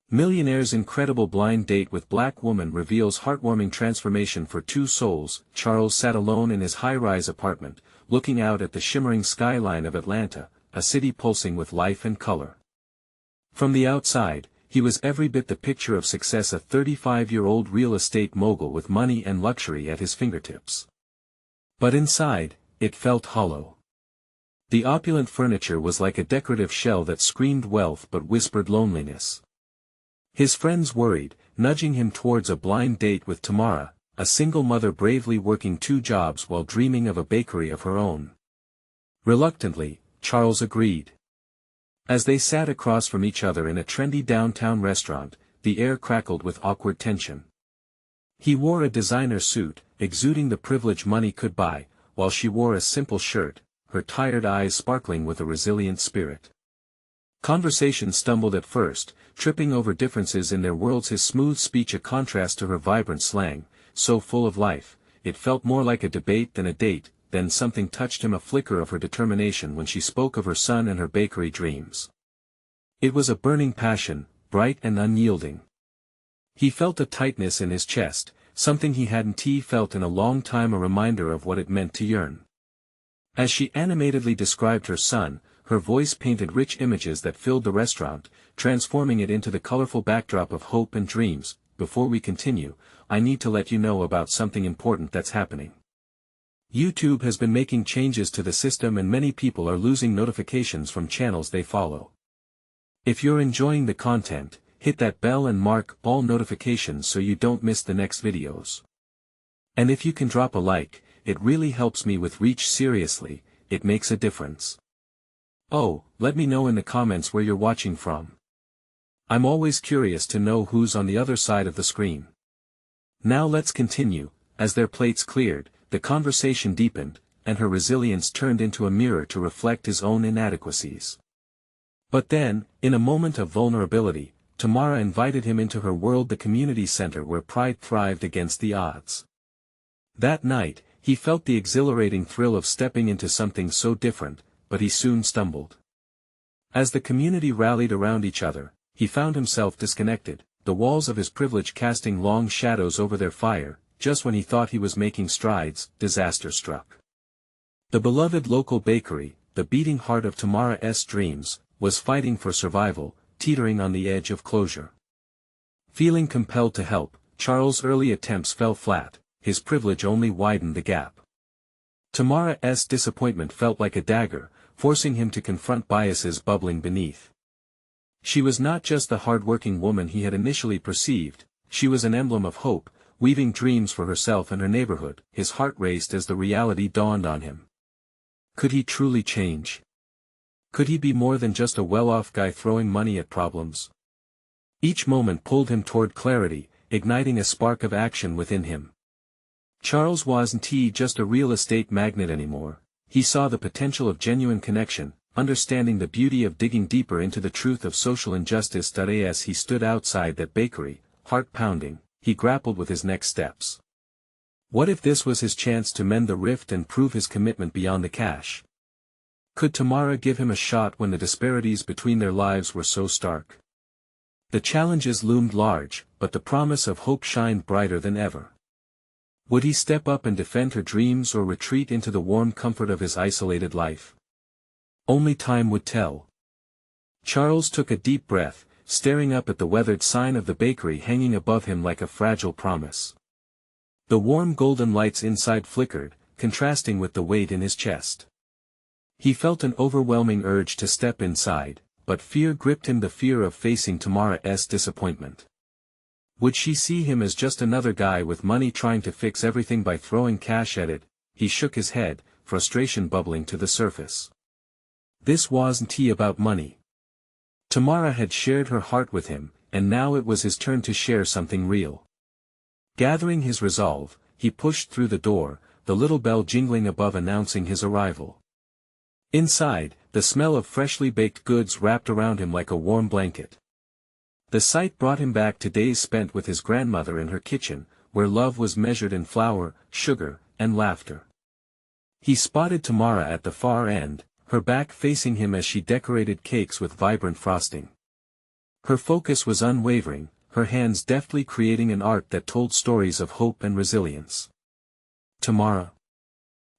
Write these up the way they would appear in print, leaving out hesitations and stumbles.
Millionaire's incredible blind date with black woman reveals heartwarming transformation for two souls. Charles sat alone in his high-rise apartment, looking out at the shimmering skyline of Atlanta, a city pulsing with life and color. From the outside, he was every bit the picture of success, a 35-year-old real estate mogul with money and luxury at his fingertips. But inside, it felt hollow. The opulent furniture was like a decorative shell that screamed wealth but whispered loneliness. His friends worried, nudging him towards a blind date with Tamara, a single mother bravely working two jobs while dreaming of a bakery of her own. Reluctantly, Charles agreed. As they sat across from each other in a trendy downtown restaurant, the air crackled with awkward tension. He wore a designer suit, exuding the privilege money could buy, while she wore a simple shirt, her tired eyes sparkling with a resilient spirit. Conversation stumbled at first, tripping over differences in their worlds, his smooth speech a contrast to her vibrant slang, so full of life. It felt more like a debate than a date. Then something touched him, a flicker of her determination when she spoke of her son and her bakery dreams. It was a burning passion, bright and unyielding. He felt a tightness in his chest, something he hadn't felt in a long time, a reminder of what it meant to yearn. As she animatedly described her son, her voice painted rich images that filled the restaurant, transforming it into the colorful backdrop of hope and dreams. Before we continue, I need to let you know about something important that's happening. YouTube has been making changes to the system and many people are losing notifications from channels they follow. If you're enjoying the content, hit that bell and mark all notifications so you don't miss the next videos. And if you can drop a like, it really helps me with reach. Seriously, it makes a difference. Oh, let me know in the comments where you're watching from. I'm always curious to know who's on the other side of the screen. Now let's continue. As their plates cleared, the conversation deepened, and her resilience turned into a mirror to reflect his own inadequacies. But then, in a moment of vulnerability, Tamara invited him into her world, the community center where pride thrived against the odds. That night, he felt the exhilarating thrill of stepping into something so different, but he soon stumbled. As the community rallied around each other, he found himself disconnected, the walls of his privilege casting long shadows over their fire. Just when he thought he was making strides, disaster struck. The beloved local bakery, the beating heart of Tamara's dreams, was fighting for survival, teetering on the edge of closure. Feeling compelled to help, Charles' early attempts fell flat, his privilege only widened the gap. Tamara's disappointment felt like a dagger, forcing him to confront biases bubbling beneath. She was not just the hard-working woman he had initially perceived, she was an emblem of hope, weaving dreams for herself and her neighborhood. His heart raced as the reality dawned on him. Could he truly change? Could he be more than just a well-off guy throwing money at problems? Each moment pulled him toward clarity, igniting a spark of action within him. Charles wasn't just a real estate magnate anymore. He saw the potential of genuine connection, understanding the beauty of digging deeper into the truth of social injustice. As he stood outside that bakery, heart pounding, he grappled with his next steps. What if this was his chance to mend the rift and prove his commitment beyond the cash? Could Tamara give him a shot when the disparities between their lives were so stark? The challenges loomed large, but the promise of hope shined brighter than ever. Would he step up and defend her dreams or retreat into the warm comfort of his isolated life? Only time would tell. Charles took a deep breath, staring up at the weathered sign of the bakery hanging above him like a fragile promise. The warm golden lights inside flickered, contrasting with the weight in his chest. He felt an overwhelming urge to step inside, but fear gripped him, the fear of facing Tamara's disappointment. Would she see him as just another guy with money trying to fix everything by throwing cash at it? He shook his head, frustration bubbling to the surface. This wasn't about money. Tamara had shared her heart with him, and now it was his turn to share something real. Gathering his resolve, he pushed through the door, the little bell jingling above announcing his arrival. Inside, the smell of freshly baked goods wrapped around him like a warm blanket. The sight brought him back to days spent with his grandmother in her kitchen, where love was measured in flour, sugar, and laughter. He spotted Tamara at the far end, her back facing him as she decorated cakes with vibrant frosting. Her focus was unwavering, her hands deftly creating an art that told stories of hope and resilience. "Tamara,"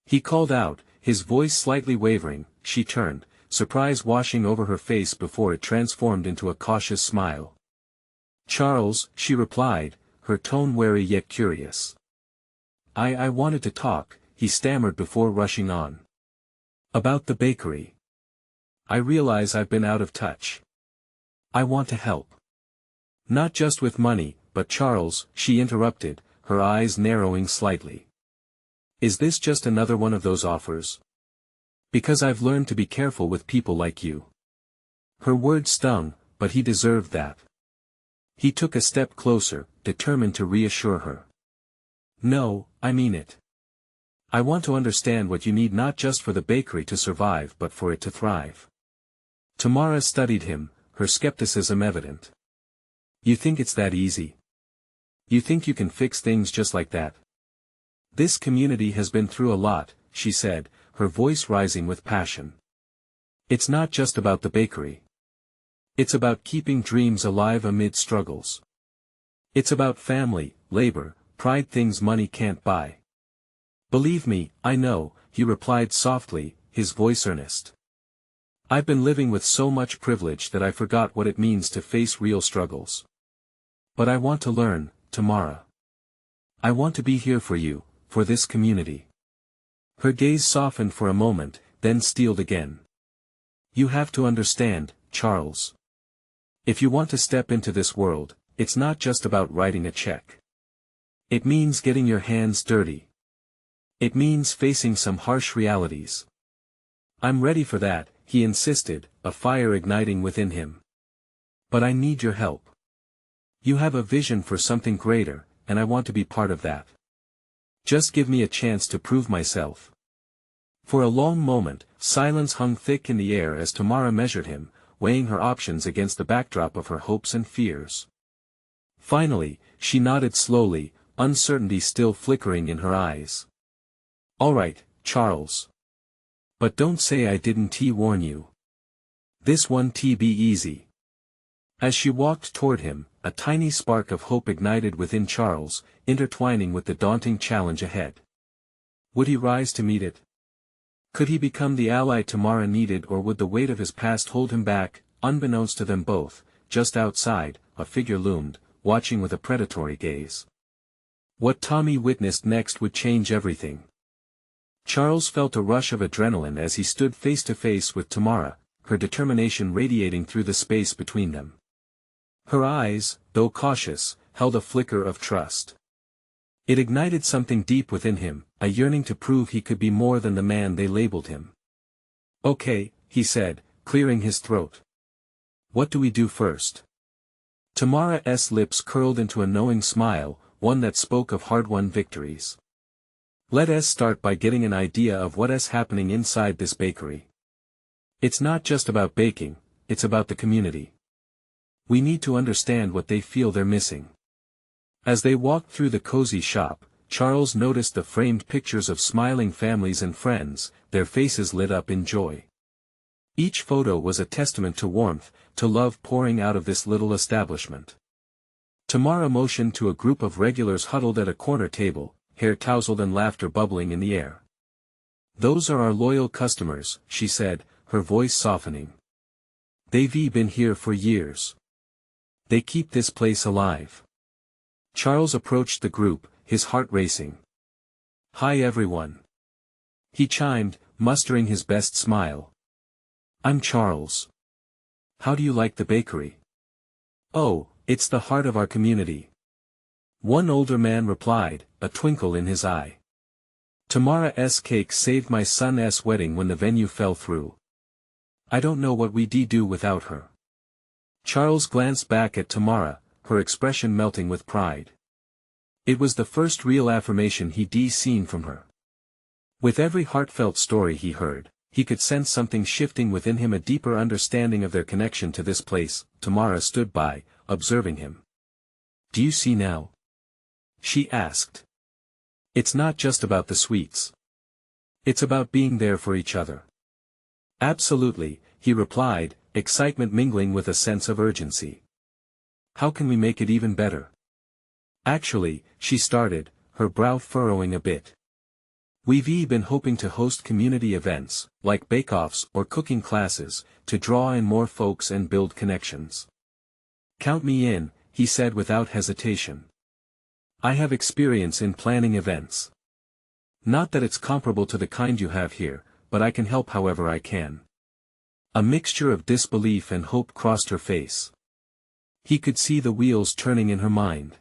he called out, his voice slightly wavering. She turned, surprise washing over her face before it transformed into a cautious smile. "Charles," she replied, her tone wary yet curious. I wanted to talk," he stammered before rushing on. "About the bakery. I realize I've been out of touch. I want to help. Not just with money, but Charles," she interrupted, her eyes narrowing slightly. "Is this just another one of those offers? Because I've learned to be careful with people like you." Her words stung, but he deserved that. He took a step closer, determined to reassure her. "No, I mean it. I want to understand what you need not just for the bakery to survive but for it to thrive." Tamara studied him, her skepticism evident. "You think it's that easy? You think you can fix things just like that?" "This community has been through a lot," she said, her voice rising with passion. "It's not just about the bakery. It's about keeping dreams alive amid struggles. It's about family, labor, pride, things money can't buy." "Believe me, I know," he replied softly, his voice earnest. "I've been living with so much privilege that I forgot what it means to face real struggles. But I want to learn, Tamara. I want to be here for you, for this community." Her gaze softened for a moment, then steeled again. "You have to understand, Charles. If you want to step into this world, it's not just about writing a check. It means getting your hands dirty. It means facing some harsh realities." "I'm ready for that," he insisted, a fire igniting within him. "But I need your help. You have a vision for something greater, and I want to be part of that. Just give me a chance to prove myself." For a long moment, silence hung thick in the air as Tamara measured him, weighing her options against the backdrop of her hopes and fears. Finally, she nodded slowly, uncertainty still flickering in her eyes. "All right, Charles. But don't say I didn't warn you. This one be easy." As she walked toward him, a tiny spark of hope ignited within Charles, intertwining with the daunting challenge ahead. Would he rise to meet it? Could he become the ally Tamara needed, or would the weight of his past hold him back? Unbeknownst to them both, just outside, a figure loomed, watching with a predatory gaze. What Tommy witnessed next would change everything. Charles felt a rush of adrenaline as he stood face to face with Tamara, her determination radiating through the space between them. Her eyes, though cautious, held a flicker of trust. It ignited something deep within him, a yearning to prove he could be more than the man they labeled him. "Okay," he said, clearing his throat. "What do we do first?" Tamara's lips curled into a knowing smile, one that spoke of hard-won victories. "Let us start by getting an idea of what's happening inside this bakery. It's not just about baking, it's about the community. We need to understand what they feel they're missing." As they walked through the cozy shop, Charles noticed the framed pictures of smiling families and friends, their faces lit up in joy. Each photo was a testament to warmth, to love pouring out of this little establishment. Tamara motioned to a group of regulars huddled at a corner table, hair tousled and laughter bubbling in the air. "Those are our loyal customers," she said, her voice softening. "They've been here for years. They keep this place alive." Charles approached the group, his heart racing. "Hi everyone," he chimed, mustering his best smile. "I'm Charles. How do you like the bakery?" "Oh, it's the heart of our community," one older man replied, a twinkle in his eye. "Tamara's cake saved my son's wedding when the venue fell through. I don't know what we'd do without her." Charles glanced back at Tamara, her expression melting with pride. It was the first real affirmation he'd seen from her. With every heartfelt story he heard, he could sense something shifting within him, a deeper understanding of their connection to this place. Tamara stood by, observing him. "Do you see now?" she asked. "It's not just about the sweets. It's about being there for each other." "Absolutely," he replied, excitement mingling with a sense of urgency. How can we make it even better? Actually, she started, her brow furrowing a bit. We've been hoping to host community events, like bake-offs or cooking classes, to draw in more folks and build connections. Count me in, he said without hesitation. I have experience in planning events. Not that it's comparable to the kind you have here, but I can help however I can. A mixture of disbelief and hope crossed her face. He could see the wheels turning in her mind.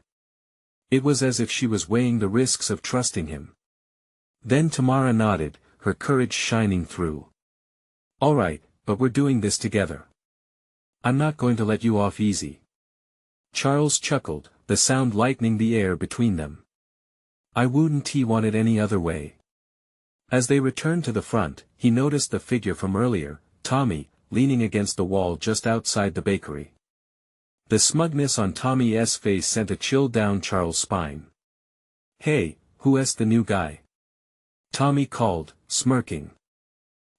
It was as if she was weighing the risks of trusting him. Then Tamara nodded, her courage shining through. All right, but we're doing this together. I'm not going to let you off easy. Charles chuckled, the sound lightening the air between them. I wouldn't want it any other way. As they returned to the front, he noticed the figure from earlier, Tommy, leaning against the wall just outside the bakery. The smugness on Tommy's face sent a chill down Charles' spine. Hey, who's the new guy? Tommy called, smirking.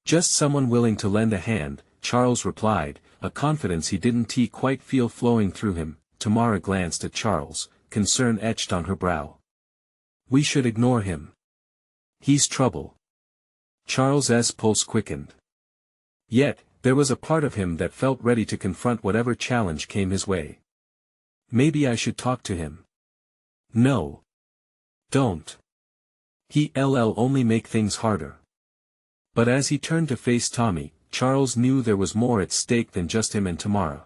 Just someone willing to lend a hand, Charles replied, a confidence he didn't quite feel flowing through him. Tamara glanced at Charles, concern etched on her brow. We should ignore him. He's trouble. Charles's pulse quickened. Yet, there was a part of him that felt ready to confront whatever challenge came his way. Maybe I should talk to him. No. Don't. He'll only make things harder. But as he turned to face Tommy, Charles knew there was more at stake than just him and Tamara.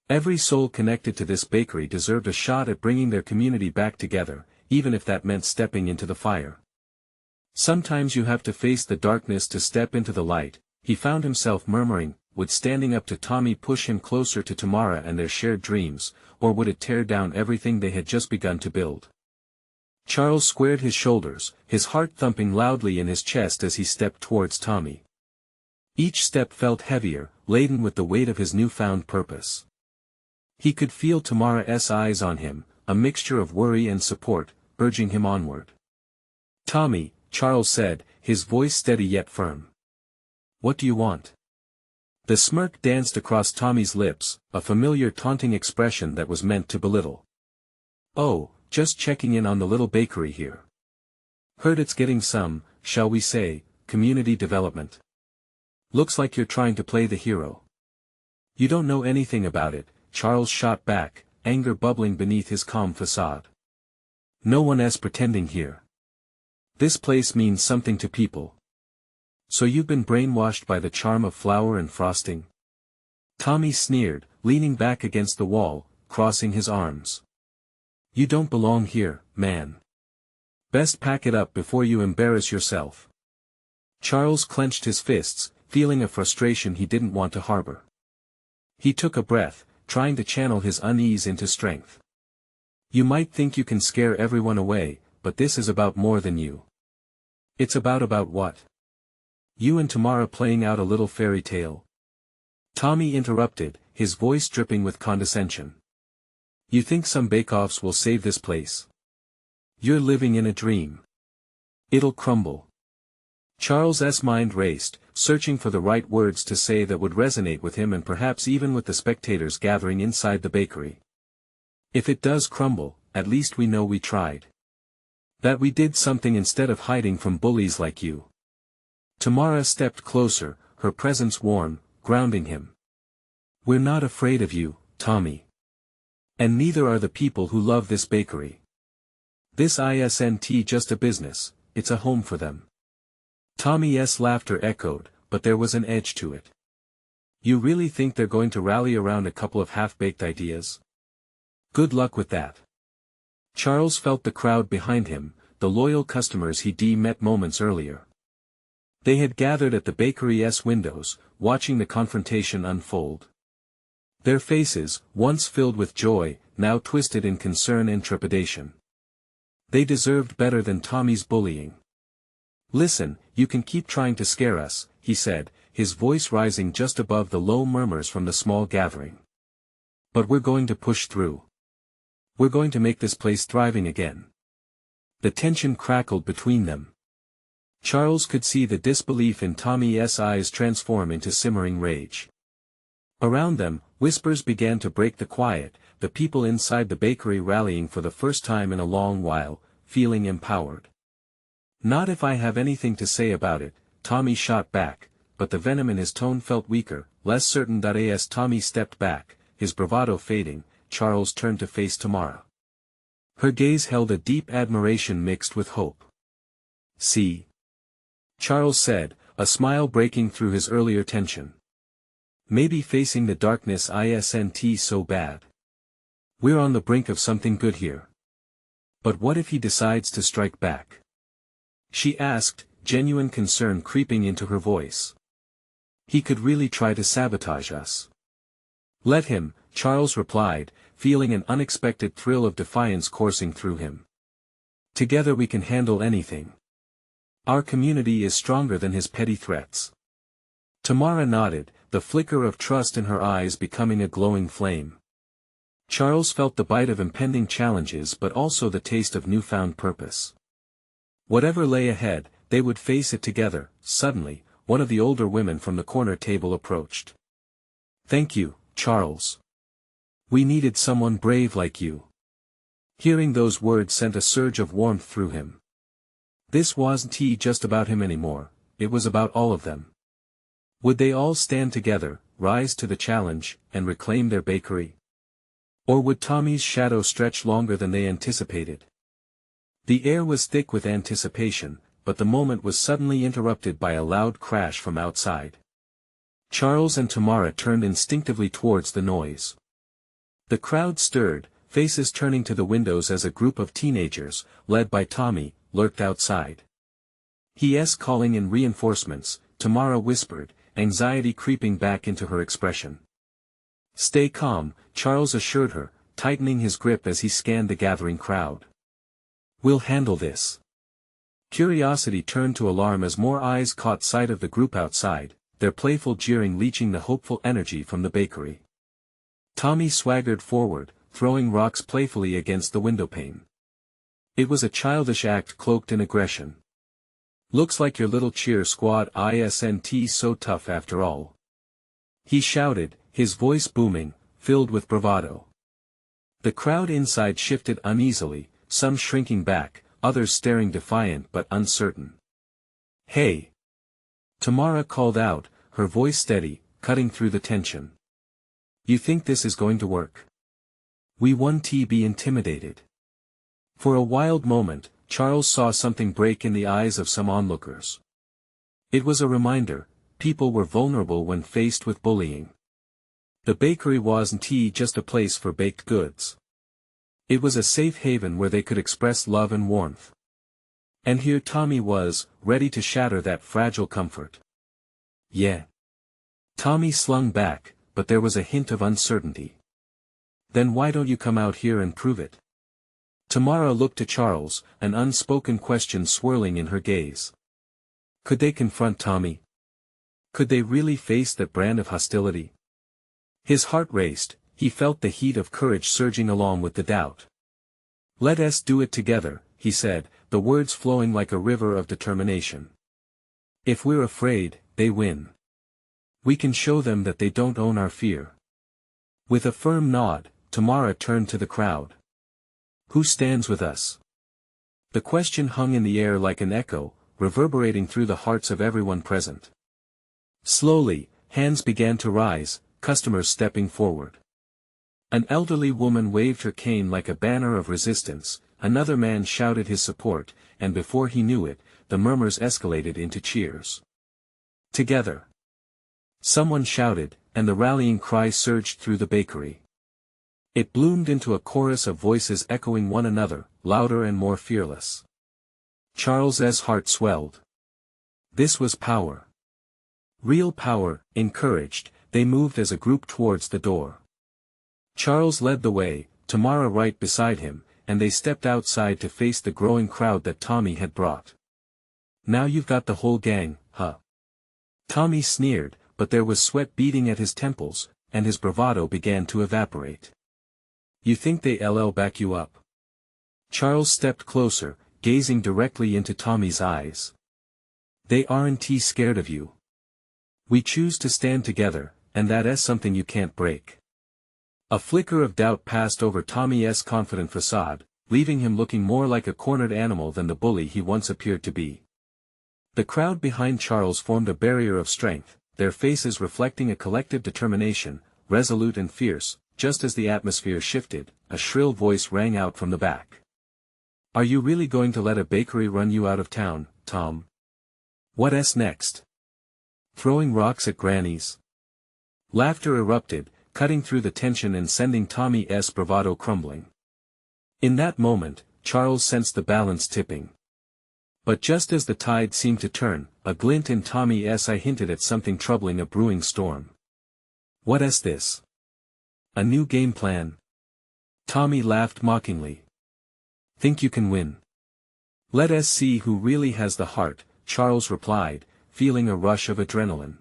Every soul connected to this bakery deserved a shot at bringing their community back together, even if that meant stepping into the fire. Sometimes you have to face the darkness to step into the light, he found himself murmuring. Would standing up to Tommy push him closer to Tamara and their shared dreams, or would it tear down everything they had just begun to build? Charles squared his shoulders, his heart thumping loudly in his chest as he stepped towards Tommy. Each step felt heavier, laden with the weight of his newfound purpose. He could feel Tamara's eyes on him, a mixture of worry and support, urging him onward. Tommy, Charles said, his voice steady yet firm. What do you want? The smirk danced across Tommy's lips, a familiar taunting expression that was meant to belittle. Oh, just checking in on the little bakery here. Heard it's getting some, shall we say, community development. Looks like you're trying to play the hero. You don't know anything about it, Charles shot back, anger bubbling beneath his calm facade. No one's pretending here. This place means something to people. So you've been brainwashed by the charm of flour and frosting? Tommy sneered, leaning back against the wall, crossing his arms. You don't belong here, man. Best pack it up before you embarrass yourself. Charles clenched his fists, feeling a frustration he didn't want to harbor. He took a breath, trying to channel his unease into strength. You might think you can scare everyone away, but this is about more than you. It's about what? You and Tamara playing out a little fairy tale? Tommy interrupted, his voice dripping with condescension. You think some bake-offs will save this place? You're living in a dream. It'll crumble. Charles's mind raced, searching for the right words to say that would resonate with him and perhaps even with the spectators gathering inside the bakery. If it does crumble, at least we know we tried. That we did something instead of hiding from bullies like you. Tamara stepped closer, her presence warm, grounding him. We're not afraid of you, Tommy. And neither are the people who love this bakery. This isn't just a business, it's a home for them. Tommy's laughter echoed, but there was an edge to it. You really think they're going to rally around a couple of half-baked ideas? Good luck with that. Charles felt the crowd behind him, the loyal customers he'd met moments earlier. They had gathered at the bakery's windows, watching the confrontation unfold. Their faces, once filled with joy, now twisted in concern and trepidation. They deserved better than Tommy's bullying. Listen, you can keep trying to scare us, he said, his voice rising just above the low murmurs from the small gathering. But we're going to push through. We're going to make this place thriving again. The tension crackled between them. Charles could see the disbelief in Tommy's eyes transform into simmering rage. Around them, whispers began to break the quiet, the people inside the bakery rallying for the first time in a long while, feeling empowered. "Not if I have anything to say about it," Tommy shot back, but the venom in his tone felt weaker, less certain. As Tommy stepped back, his bravado fading, Charles turned to face Tamara. Her gaze held a deep admiration mixed with hope. "See?" Charles said, a smile breaking through his earlier tension. "Maybe facing the darkness isn't so bad. We're on the brink of something good here." "But what if he decides to strike back?" she asked, genuine concern creeping into her voice. "He could really try to sabotage us." "Let him," Charles replied, feeling an unexpected thrill of defiance coursing through him. "Together we can handle anything. Our community is stronger than his petty threats." Tamara nodded, the flicker of trust in her eyes becoming a glowing flame. Charles felt the bite of impending challenges but also the taste of newfound purpose. Whatever lay ahead, they would face it together. Suddenly, one of the older women from the corner table approached. "Thank you, Charles. We needed someone brave like you." Hearing those words sent a surge of warmth through him. This wasn't just about him anymore, it was about all of them. Would they all stand together, rise to the challenge, and reclaim their bakery? Or would Tommy's shadow stretch longer than they anticipated? The air was thick with anticipation, but the moment was suddenly interrupted by a loud crash from outside. Charles and Tamara turned instinctively towards the noise. The crowd stirred, faces turning to the windows as a group of teenagers, led by Tommy, lurked outside. "He's calling in reinforcements," Tamara whispered, anxiety creeping back into her expression. "Stay calm," Charles assured her, tightening his grip as he scanned the gathering crowd. "We'll handle this." Curiosity turned to alarm as more eyes caught sight of the group outside, their playful jeering leaching the hopeful energy from the bakery. Tommy swaggered forward, throwing rocks playfully against the windowpane. It was a childish act cloaked in aggression. "Looks like your little cheer squad isn't so tough after all," he shouted, his voice booming, filled with bravado. The crowd inside shifted uneasily, some shrinking back, others staring defiant but uncertain. "Hey!" Tamara called out, her voice steady, cutting through the tension. "You think this is going to work? We won't be intimidated." For a wild moment, Charles saw something break in the eyes of some onlookers. It was a reminder, people were vulnerable when faced with bullying. The bakery wasn't just a place for baked goods. It was a safe haven where they could express love and warmth. And here Tommy was, ready to shatter that fragile comfort. "Yeah." Tommy slung back, but there was a hint of uncertainty. "Then why don't you come out here and prove it?" Tamara looked to Charles, an unspoken question swirling in her gaze. Could they confront Tommy? Could they really face that brand of hostility? His heart raced, he felt the heat of courage surging along with the doubt. "Let us do it together," he said, the words flowing like a river of determination. "If we're afraid, they win. We can show them that they don't own our fear." With a firm nod, Tamara turned to the crowd. "Who stands with us?" The question hung in the air like an echo, reverberating through the hearts of everyone present. Slowly, hands began to rise, customers stepping forward. An elderly woman waved her cane like a banner of resistance, another man shouted his support, and before he knew it, the murmurs escalated into cheers. "Together!" someone shouted, and the rallying cry surged through the bakery. It bloomed into a chorus of voices echoing one another, louder and more fearless. Charles's heart swelled. This was power. Real power. Encouraged, they moved as a group towards the door. Charles led the way, Tamara right beside him, and they stepped outside to face the growing crowd that Tommy had brought. "Now you've got the whole gang, huh?" Tommy sneered, but there was sweat beading at his temples, and his bravado began to evaporate. "You think they'll back you up?" Charles stepped closer, gazing directly into Tommy's eyes. "They aren't scared of you. We choose to stand together, and that is something you can't break." A flicker of doubt passed over Tommy's confident facade, leaving him looking more like a cornered animal than the bully he once appeared to be. The crowd behind Charles formed a barrier of strength, their faces reflecting a collective determination, resolute and fierce. Just as the atmosphere shifted, a shrill voice rang out from the back. "Are you really going to let a bakery run you out of town, Tom? What's next? Throwing rocks at grannies?" Laughter erupted, cutting through the tension and sending Tommy's bravado crumbling. In that moment, Charles sensed the balance tipping. But just as the tide seemed to turn, a glint in Tommy's eye hinted at something troubling, a brewing storm. "What's this? A new game plan?" Tommy laughed mockingly. "Think you can win? Let us see who really has the heart," Charles replied, feeling a rush of adrenaline.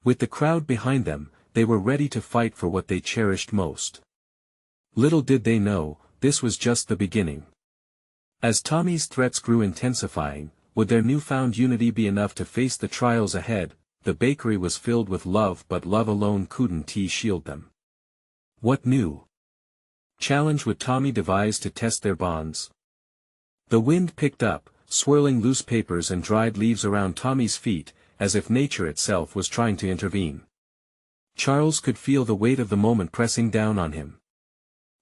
With the crowd behind them, they were ready to fight for what they cherished most. Little did they know, this was just the beginning. As Tommy's threats grew intensifying, would their newfound unity be enough to face the trials ahead? The bakery was filled with love, but love alone couldn't shield them. What new challenge would Tommy devise to test their bonds? The wind picked up, swirling loose papers and dried leaves around Tommy's feet, as if nature itself was trying to intervene. Charles could feel the weight of the moment pressing down on him.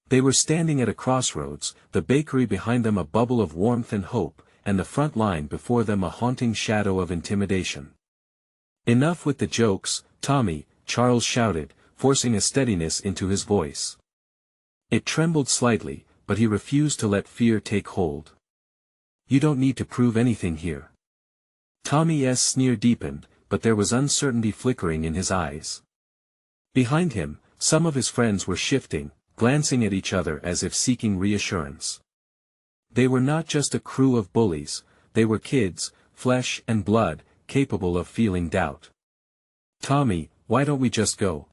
They were standing at a crossroads, the bakery behind them a bubble of warmth and hope, and the front line before them a haunting shadow of intimidation. "Enough with the jokes, Tommy," Charles shouted, forcing a steadiness into his voice. It trembled slightly, but he refused to let fear take hold. "You don't need to prove anything here." Tommy's sneer deepened, but there was uncertainty flickering in his eyes. Behind him, some of his friends were shifting, glancing at each other as if seeking reassurance. They were not just a crew of bullies, they were kids, flesh and blood, capable of feeling doubt. "Tommy, why don't we just go?"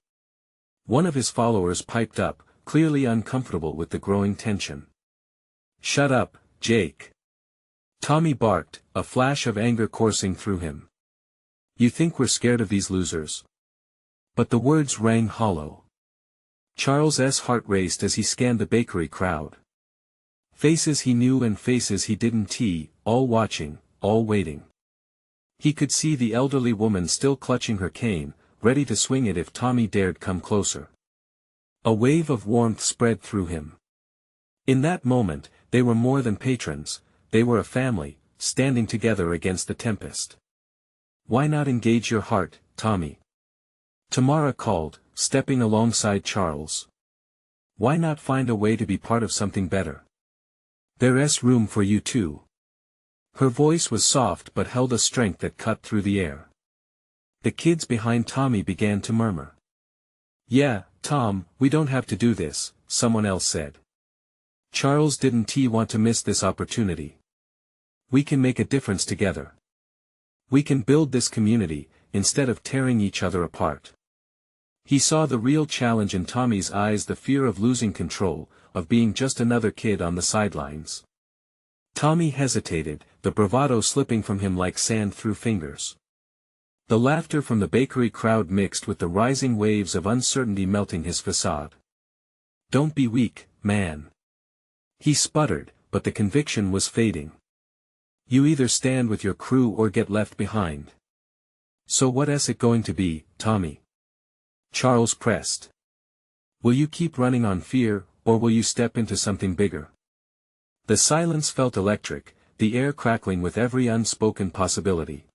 One of his followers piped up, clearly uncomfortable with the growing tension. "Shut up, Jake!" Tommy barked, a flash of anger coursing through him. "You think we're scared of these losers?" But the words rang hollow. Charles's heart raced as he scanned the bakery crowd. Faces he knew and faces he didn't, all watching, all waiting. He could see the elderly woman still clutching her cane, ready to swing it if Tommy dared come closer. A wave of warmth spread through him. In that moment, they were more than patrons, they were a family, standing together against the tempest. "Why not engage your heart, Tommy?" Tamara called, stepping alongside Charles. "Why not find a way to be part of something better? There's room for you too." Her voice was soft but held a strength that cut through the air. The kids behind Tommy began to murmur. "Yeah, Tom, we don't have to do this," someone else said. Charles didn't want to miss this opportunity. "We can make a difference together. We can build this community, instead of tearing each other apart." He saw the real challenge in Tommy's eyes, the fear of losing control, of being just another kid on the sidelines. Tommy hesitated, the bravado slipping from him like sand through fingers. The laughter from the bakery crowd mixed with the rising waves of uncertainty melting his facade. "Don't be weak, man." He sputtered, but the conviction was fading. "You either stand with your crew or get left behind." "So what's it going to be, Tommy?" Charles pressed. "Will you keep running on fear, or will you step into something bigger?" The silence felt electric, the air crackling with every unspoken possibility.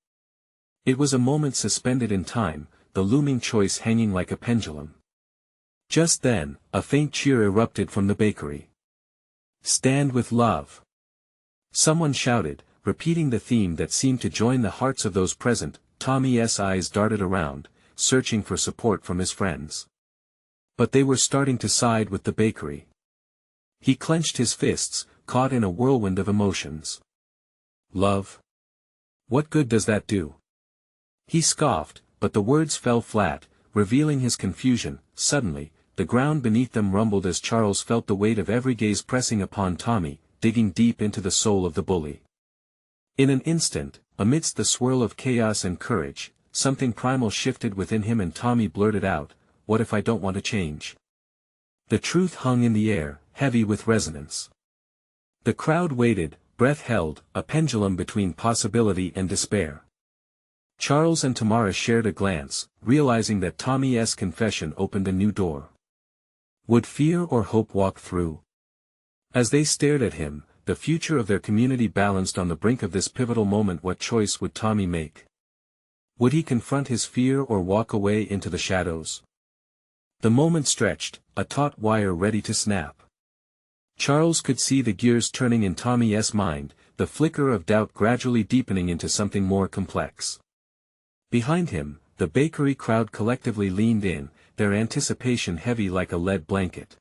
It was a moment suspended in time, the looming choice hanging like a pendulum. Just then, a faint cheer erupted from the bakery. "Stand with love!" Someone shouted, repeating the theme that seemed to join the hearts of those present. Tommy's eyes darted around, searching for support from his friends. But they were starting to side with the bakery. He clenched his fists, caught in a whirlwind of emotions. "Love? What good does that do?" He scoffed, but the words fell flat, revealing his confusion. Suddenly, the ground beneath them rumbled as Charles felt the weight of every gaze pressing upon Tommy, digging deep into the soul of the bully. In an instant, amidst the swirl of chaos and courage, something primal shifted within him and Tommy blurted out, "What if I don't want to change?" The truth hung in the air, heavy with resonance. The crowd waited, breath held, a pendulum between possibility and despair. Charles and Tamara shared a glance, realizing that Tommy's confession opened a new door. Would fear or hope walk through? As they stared at him, the future of their community balanced on the brink of this pivotal moment. What choice would Tommy make? Would he confront his fear or walk away into the shadows? The moment stretched, a taut wire ready to snap. Charles could see the gears turning in Tommy's mind, the flicker of doubt gradually deepening into something more complex. Behind him, the bakery crowd collectively leaned in, their anticipation heavy like a lead blanket.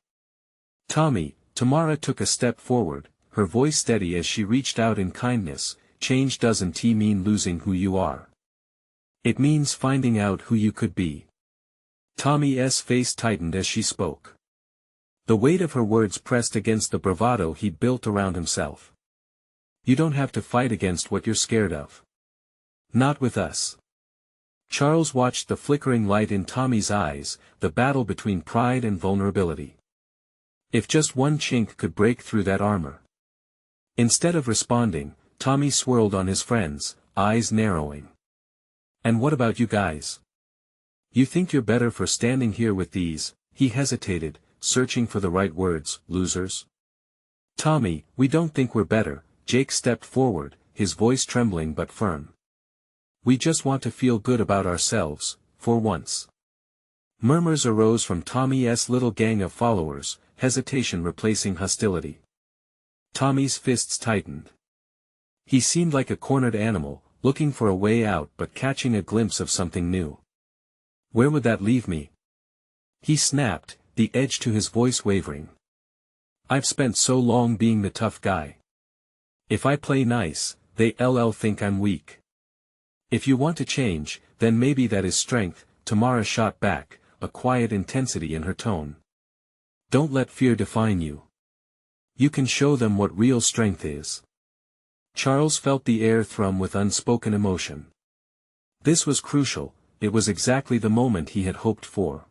Tommy, Tamara took a step forward, her voice steady as she reached out in kindness. Change doesn't mean losing who you are. It means finding out who you could be. Tommy's face tightened as she spoke. The weight of her words pressed against the bravado he'd built around himself. You don't have to fight against what you're scared of. Not with us. Charles watched the flickering light in Tommy's eyes, the battle between pride and vulnerability. If just one chink could break through that armor. Instead of responding, Tommy swirled on his friends, eyes narrowing. And what about you guys? You think you're better for standing here with these? He hesitated, searching for the right words. Losers? Tommy, we don't think we're better. Jake stepped forward, his voice trembling but firm. We just want to feel good about ourselves, for once. Murmurs arose from Tommy's little gang of followers, hesitation replacing hostility. Tommy's fists tightened. He seemed like a cornered animal, looking for a way out but catching a glimpse of something new. Where would that leave me? He snapped, the edge to his voice wavering. I've spent so long being the tough guy. If I play nice, they'll think I'm weak. If you want to change, then maybe that is strength, Tamara shot back, a quiet intensity in her tone. Don't let fear define you. You can show them what real strength is. Charles felt the air thrum with unspoken emotion. This was crucial, it was exactly the moment he had hoped for.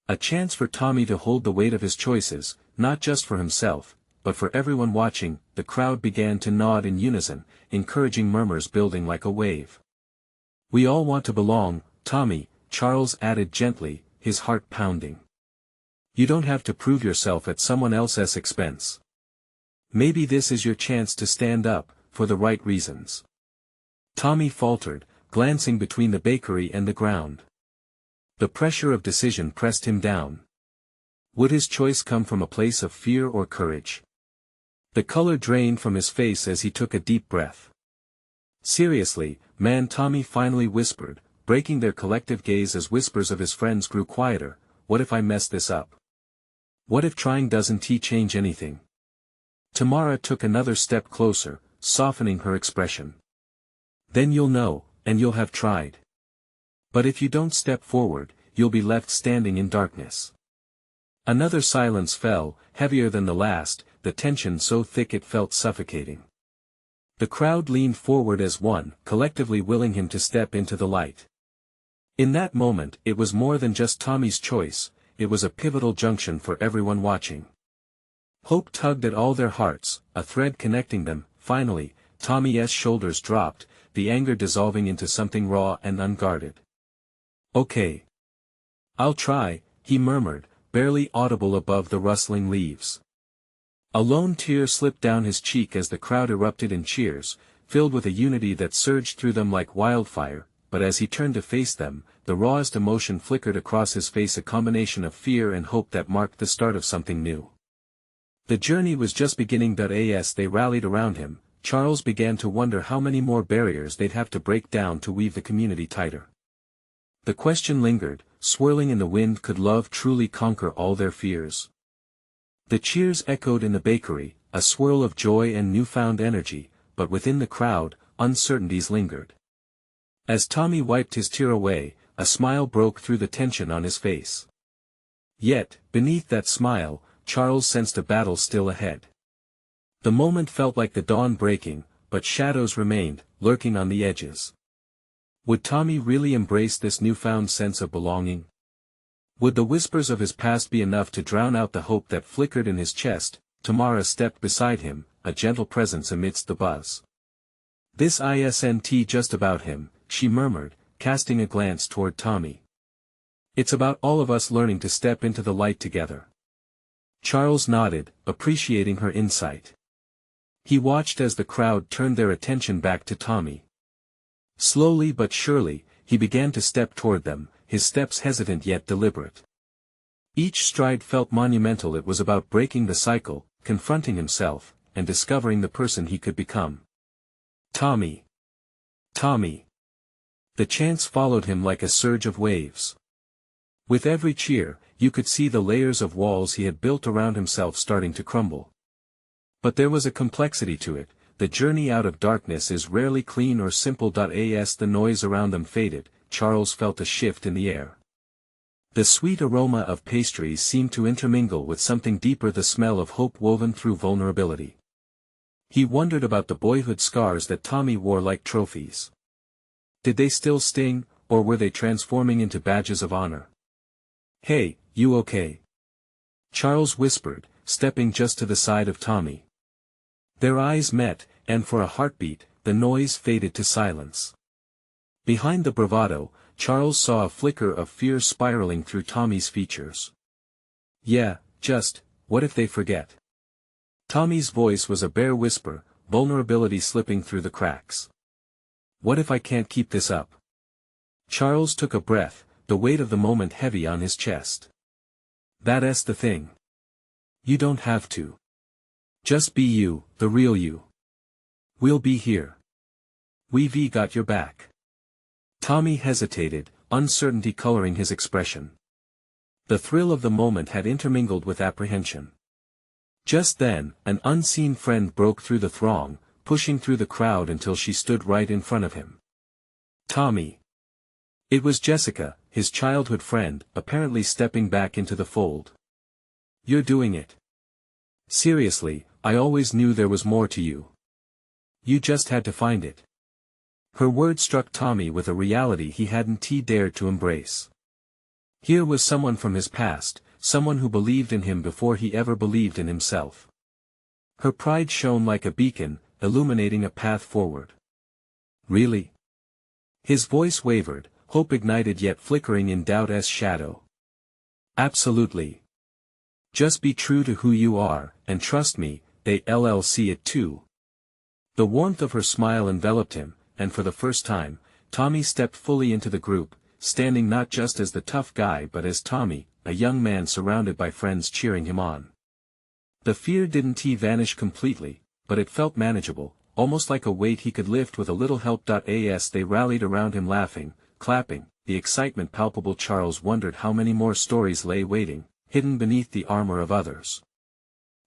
A chance for Tommy to hold the weight of his choices, not just for himself, but for everyone watching. The crowd began to nod in unison, encouraging murmurs building like a wave. We all want to belong, Tommy, Charles added gently, his heart pounding. You don't have to prove yourself at someone else's expense. Maybe this is your chance to stand up, for the right reasons. Tommy faltered, glancing between the bakery and the ground. The pressure of decision pressed him down. Would his choice come from a place of fear or courage? The color drained from his face as he took a deep breath. Seriously, man, Tommy finally whispered, breaking their collective gaze as whispers of his friends grew quieter. What if I mess this up? What if trying doesn't change anything? Tamara took another step closer, softening her expression. Then you'll know, and you'll have tried. But if you don't step forward, you'll be left standing in darkness. Another silence fell, heavier than the last, the tension so thick it felt suffocating. The crowd leaned forward as one, collectively willing him to step into the light. In that moment, it was more than just Tommy's choice, it was a pivotal junction for everyone watching. Hope tugged at all their hearts, a thread connecting them. Finally, Tommy's shoulders dropped, the anger dissolving into something raw and unguarded. Okay. I'll try, he murmured, barely audible above the rustling leaves. A lone tear slipped down his cheek as the crowd erupted in cheers, filled with a unity that surged through them like wildfire. But as he turned to face them, the rawest emotion flickered across his face, a combination of fear and hope that marked the start of something new. The journey was just beginning. As they rallied around him, Charles began to wonder how many more barriers they'd have to break down to weave the community tighter. The question lingered, swirling in the wind: could love truly conquer all their fears? The cheers echoed in the bakery, a swirl of joy and newfound energy, but within the crowd, uncertainties lingered. As Tommy wiped his tear away, a smile broke through the tension on his face. Yet, beneath that smile, Charles sensed a battle still ahead. The moment felt like the dawn breaking, but shadows remained, lurking on the edges. Would Tommy really embrace this newfound sense of belonging? Would the whispers of his past be enough to drown out the hope that flickered in his chest? Tamara stepped beside him, a gentle presence amidst the buzz. "This isn't just about him," she murmured, casting a glance toward Tommy. "It's about all of us learning to step into the light together." Charles nodded, appreciating her insight. He watched as the crowd turned their attention back to Tommy. Slowly but surely, he began to step toward them, his steps hesitant yet deliberate. Each stride felt monumental. It was about breaking the cycle, confronting himself, and discovering the person he could become. Tommy! Tommy! The chants followed him like a surge of waves. With every cheer, you could see the layers of walls he had built around himself starting to crumble. But there was a complexity to it. The journey out of darkness is rarely clean or simple. As the noise around them faded, Charles felt a shift in the air. The sweet aroma of pastries seemed to intermingle with something deeper, the smell of hope woven through vulnerability. He wondered about the boyhood scars that Tommy wore like trophies. Did they still sting, or were they transforming into badges of honor? "Hey, you okay?" Charles whispered, stepping just to the side of Tommy. Their eyes met, and for a heartbeat, the noise faded to silence. Behind the bravado, Charles saw a flicker of fear spiraling through Tommy's features. "Yeah, just, what if they forget?" Tommy's voice was a bare whisper, vulnerability slipping through the cracks. "What if I can't keep this up?" Charles took a breath, the weight of the moment heavy on his chest. "That's the thing. You don't have to. Just be you, the real you. We'll be here. We've got your back." Tommy hesitated, uncertainty coloring his expression. The thrill of the moment had intermingled with apprehension. Just then, an unseen friend broke through the throng, pushing through the crowd until she stood right in front of him. "Tommy." It was Jessica, his childhood friend, apparently stepping back into the fold. "You're doing it. Seriously, I always knew there was more to you. You just had to find it." Her words struck Tommy with a reality he hadn't dared to embrace. Here was someone from his past, someone who believed in him before he ever believed in himself. Her pride shone like a beacon, illuminating a path forward. "Really?" His voice wavered, hope ignited yet flickering in doubt's shadow. "Absolutely. Just be true to who you are, and trust me, they'll see it too." The warmth of her smile enveloped him, and for the first time, Tommy stepped fully into the group, standing not just as the tough guy but as Tommy, a young man surrounded by friends cheering him on. The fear didn't vanish completely, but it felt manageable, almost like a weight he could lift with a little help. As they rallied around him laughing, clapping, the excitement palpable, Charles wondered how many more stories lay waiting, hidden beneath the armor of others.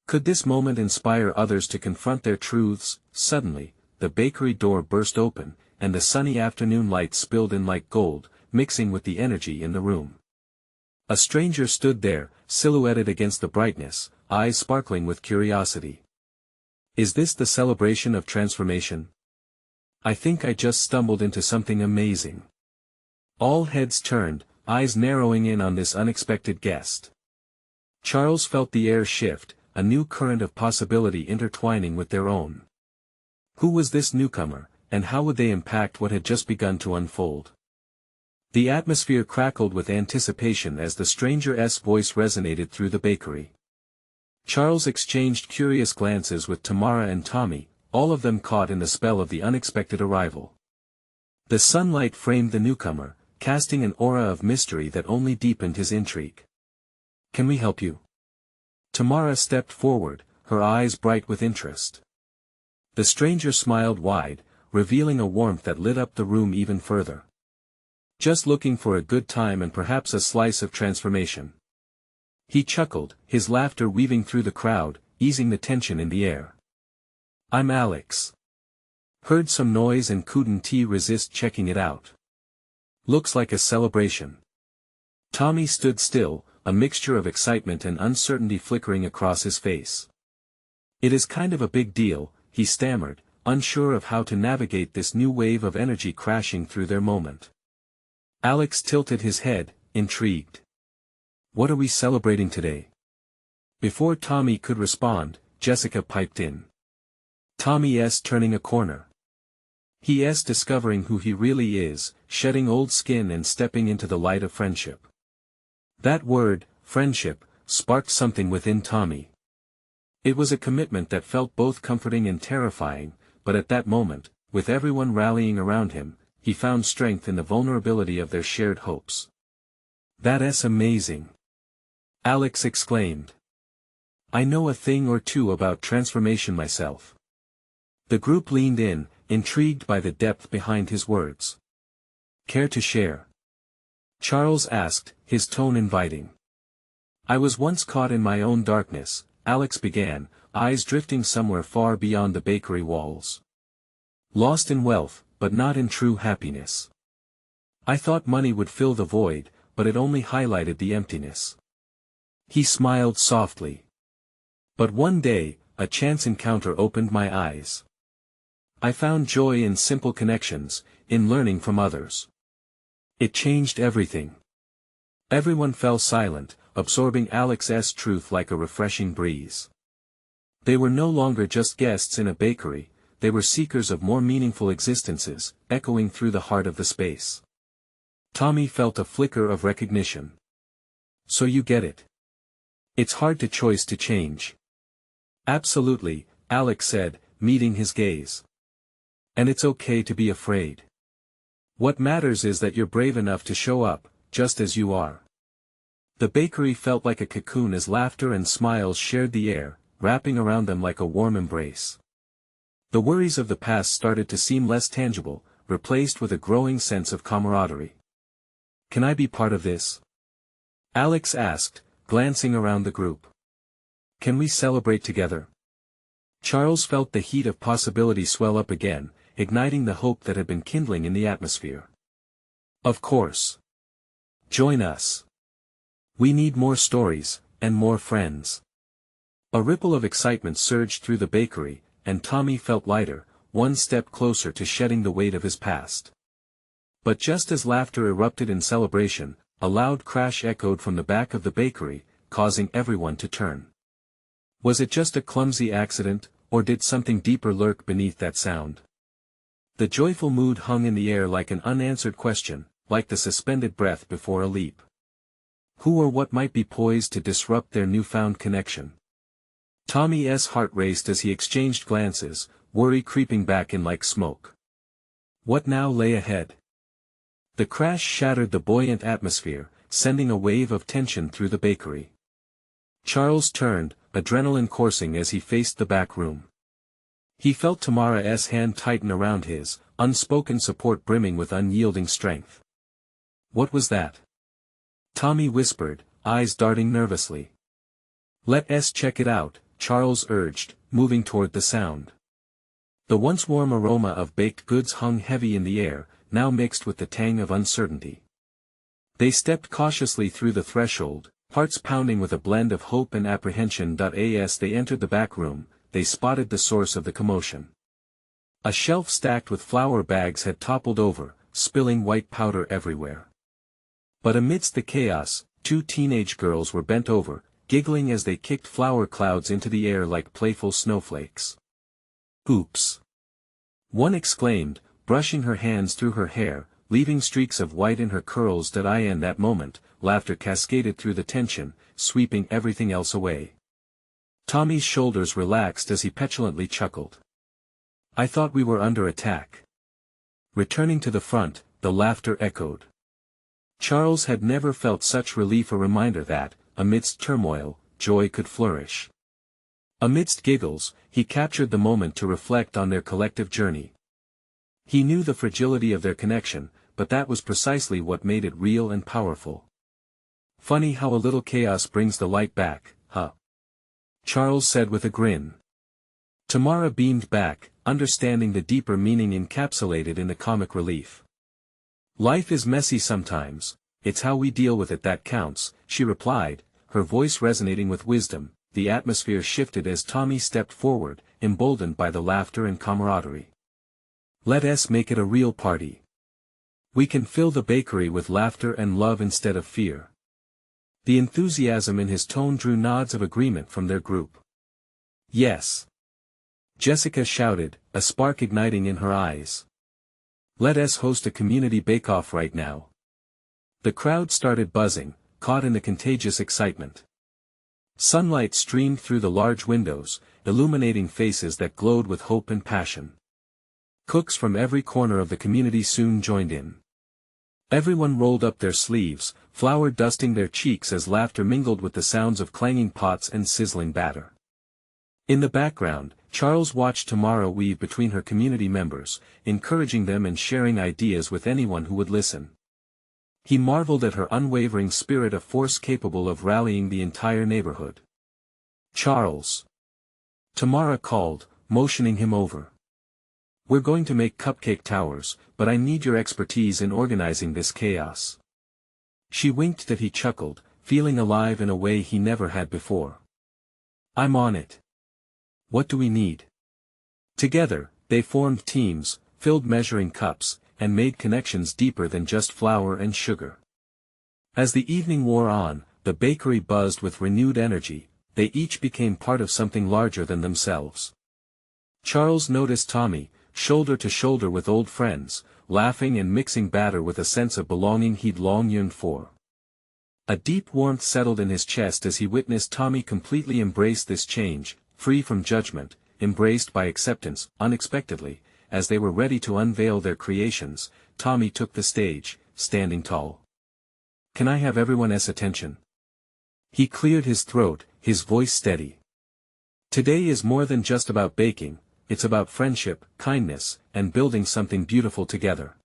Could this moment inspire others to confront their truths? Suddenly, the bakery door burst open, and the sunny afternoon light spilled in like gold, mixing with the energy in the room. A stranger stood there, silhouetted against the brightness, eyes sparkling with curiosity. "Is this the celebration of transformation? I think I just stumbled into something amazing." All heads turned, eyes narrowing in on this unexpected guest. Charles felt the air shift, a new current of possibility intertwining with their own. Who was this newcomer, and how would they impact what had just begun to unfold? The atmosphere crackled with anticipation as the stranger's voice resonated through the bakery. Charles exchanged curious glances with Tamara and Tommy, all of them caught in the spell of the unexpected arrival. The sunlight framed the newcomer, casting an aura of mystery that only deepened his intrigue. "Can we help you?" Tamara stepped forward, her eyes bright with interest. The stranger smiled wide, revealing a warmth that lit up the room even further. "Just looking for a good time and perhaps a slice of transformation." He chuckled, his laughter weaving through the crowd, easing the tension in the air. "I'm Alex. Heard some noise and couldn't resist checking it out. Looks like a celebration." Tommy stood still, a mixture of excitement and uncertainty flickering across his face. "It is kind of a big deal," he stammered, unsure of how to navigate this new wave of energy crashing through their moment. Alex tilted his head, intrigued. What are we celebrating today? Before Tommy could respond, Jessica piped in. Tommy's turning a corner. He's discovering who he really is, shedding old skin and stepping into the light of friendship. That word, friendship, sparked something within Tommy. It was a commitment that felt both comforting and terrifying, but at that moment, with everyone rallying around him, he found strength in the vulnerability of their shared hopes. That's amazing! Alex exclaimed. I know a thing or two about transformation myself. The group leaned in, intrigued by the depth behind his words. Care to share? Charles asked, his tone inviting. I was once caught in my own darkness, Alex began, eyes drifting somewhere far beyond the bakery walls. Lost in wealth, but not in true happiness. I thought money would fill the void, but it only highlighted the emptiness. He smiled softly. But one day, a chance encounter opened my eyes. I found joy in simple connections, in learning from others. It changed everything. Everyone fell silent, absorbing Alex's truth like a refreshing breeze. They were no longer just guests in a bakery, they were seekers of more meaningful existences, echoing through the heart of the space. Tommy felt a flicker of recognition. So you get it. It's hard to choose to change. Absolutely, Alex said, meeting his gaze. And it's okay to be afraid. What matters is that you're brave enough to show up, just as you are. The bakery felt like a cocoon as laughter and smiles shared the air, wrapping around them like a warm embrace. The worries of the past started to seem less tangible, replaced with a growing sense of camaraderie. Can I be part of this? Alex asked, glancing around the group. Can we celebrate together? Charles felt the heat of possibility swell up again, igniting the hope that had been kindling in the atmosphere. Of course. Join us. We need more stories, and more friends. A ripple of excitement surged through the bakery, and Tommy felt lighter, one step closer to shedding the weight of his past. But just as laughter erupted in celebration, a loud crash echoed from the back of the bakery, causing everyone to turn. Was it just a clumsy accident, or did something deeper lurk beneath that sound? The joyful mood hung in the air like an unanswered question, like the suspended breath before a leap. Who or what might be poised to disrupt their newfound connection? Tommy's heart raced as he exchanged glances, worry creeping back in like smoke. What now lay ahead? The crash shattered the buoyant atmosphere, sending a wave of tension through the bakery. Charles turned, adrenaline coursing as he faced the back room. He felt Tamara's hand tighten around his, unspoken support brimming with unyielding strength. What was that? Tommy whispered, eyes darting nervously. Let's check it out, Charles urged, moving toward the sound. The once warm aroma of baked goods hung heavy in the air, now mixed with the tang of uncertainty. They stepped cautiously through the threshold, hearts pounding with a blend of hope and apprehension. As they entered the back room, they spotted the source of the commotion. A shelf stacked with flour bags had toppled over, spilling white powder everywhere. But amidst the chaos, two teenage girls were bent over, giggling as they kicked flour clouds into the air like playful snowflakes. Oops! One exclaimed, brushing her hands through her hair, leaving streaks of white in her curls. In that moment, laughter cascaded through the tension, sweeping everything else away. Tommy's shoulders relaxed as he petulantly chuckled. I thought we were under attack. Returning to the front, the laughter echoed. Charles had never felt such relief, a reminder that, amidst turmoil, joy could flourish. Amidst giggles, he captured the moment to reflect on their collective journey. He knew the fragility of their connection, but that was precisely what made it real and powerful. Funny how a little chaos brings the light back, huh? Charles said with a grin. Tamara beamed back, understanding the deeper meaning encapsulated in the comic relief. Life is messy sometimes, it's how we deal with it that counts, she replied, her voice resonating with wisdom. The atmosphere shifted as Tommy stepped forward, emboldened by the laughter and camaraderie. Let's make it a real party. We can fill the bakery with laughter and love instead of fear. The enthusiasm in his tone drew nods of agreement from their group. Yes. Jessica shouted, a spark igniting in her eyes. Let us host a community bake-off right now. The crowd started buzzing, caught in the contagious excitement. Sunlight streamed through the large windows, illuminating faces that glowed with hope and passion. Cooks from every corner of the community soon joined in. Everyone rolled up their sleeves, flour dusting their cheeks as laughter mingled with the sounds of clanging pots and sizzling batter. In the background, Charles watched Tamara weave between her community members, encouraging them and sharing ideas with anyone who would listen. He marveled at her unwavering spirit, a force capable of rallying the entire neighborhood. Charles. Tamara called, motioning him over. We're going to make cupcake towers, but I need your expertise in organizing this chaos. She winked that he chuckled, feeling alive in a way he never had before. I'm on it. What do we need? Together, they formed teams, filled measuring cups, and made connections deeper than just flour and sugar. As the evening wore on, the bakery buzzed with renewed energy. They each became part of something larger than themselves. Charles noticed Tommy, shoulder to shoulder with old friends, laughing and mixing batter with a sense of belonging he'd long yearned for. A deep warmth settled in his chest as he witnessed Tommy completely embrace this change, free from judgment, embraced by acceptance. Unexpectedly, as they were ready to unveil their creations, Tommy took the stage, standing tall. Can I have everyone's attention? He cleared his throat, his voice steady. Today is more than just about baking, it's about friendship, kindness, and building something beautiful together.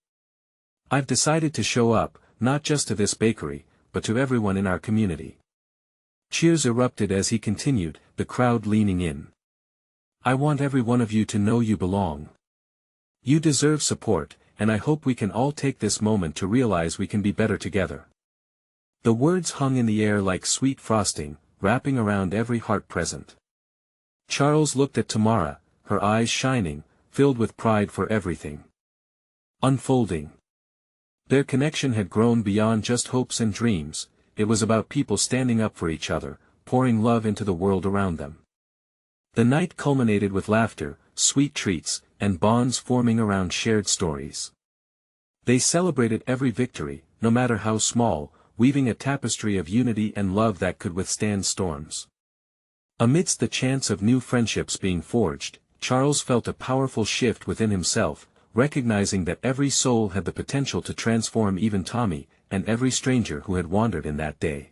I've decided to show up, not just to this bakery, but to everyone in our community. Cheers erupted as he continued, the crowd leaning in. I want every one of you to know you belong. You deserve support, and I hope we can all take this moment to realize we can be better together. The words hung in the air like sweet frosting, wrapping around every heart present. Charles looked at Tamara, her eyes shining, filled with pride for everything unfolding. Their connection had grown beyond just hopes and dreams. It was about people standing up for each other, pouring love into the world around them. The night culminated with laughter, sweet treats, and bonds forming around shared stories. They celebrated every victory, no matter how small, weaving a tapestry of unity and love that could withstand storms. Amidst the chance of new friendships being forged, Charles felt a powerful shift within himself, recognizing that every soul had the potential to transform, even Tommy, and every stranger who had wandered in that day.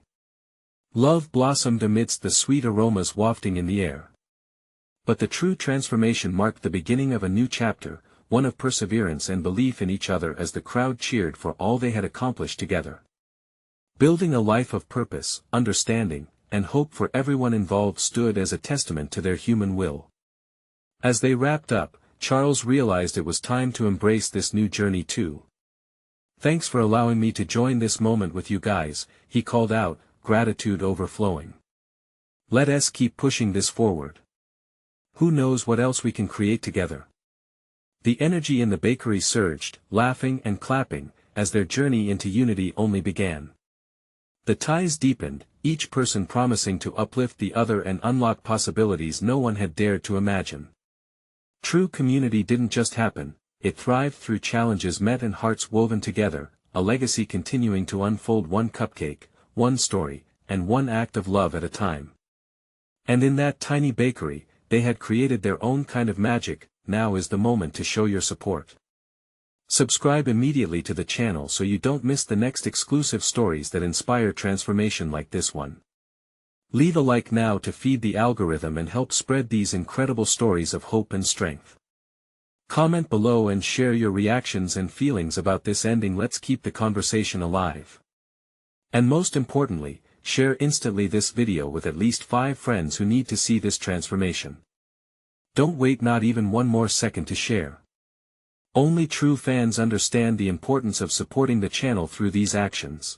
Love blossomed amidst the sweet aromas wafting in the air. But the true transformation marked the beginning of a new chapter, one of perseverance and belief in each other as the crowd cheered for all they had accomplished together. Building a life of purpose, understanding, and hope for everyone involved stood as a testament to their human will. As they wrapped up, Charles realized it was time to embrace this new journey too. Thanks for allowing me to join this moment with you guys, he called out, gratitude overflowing. Let us keep pushing this forward. Who knows what else we can create together? The energy in the bakery surged, laughing and clapping, as their journey into unity only began. The ties deepened, each person promising to uplift the other and unlock possibilities no one had dared to imagine. True community didn't just happen, it thrived through challenges met and hearts woven together, a legacy continuing to unfold, one cupcake, one story, and one act of love at a time. And in that tiny bakery, they had created their own kind of magic. Now is the moment to show your support. Subscribe immediately to the channel so you don't miss the next exclusive stories that inspire transformation like this one. Leave a like now to feed the algorithm and help spread these incredible stories of hope and strength. Comment below and share your reactions and feelings about this ending. Let's keep the conversation alive. And most importantly, share instantly this video with at least 5 friends who need to see this transformation. Don't wait not even one more second to share. Only true fans understand the importance of supporting the channel through these actions.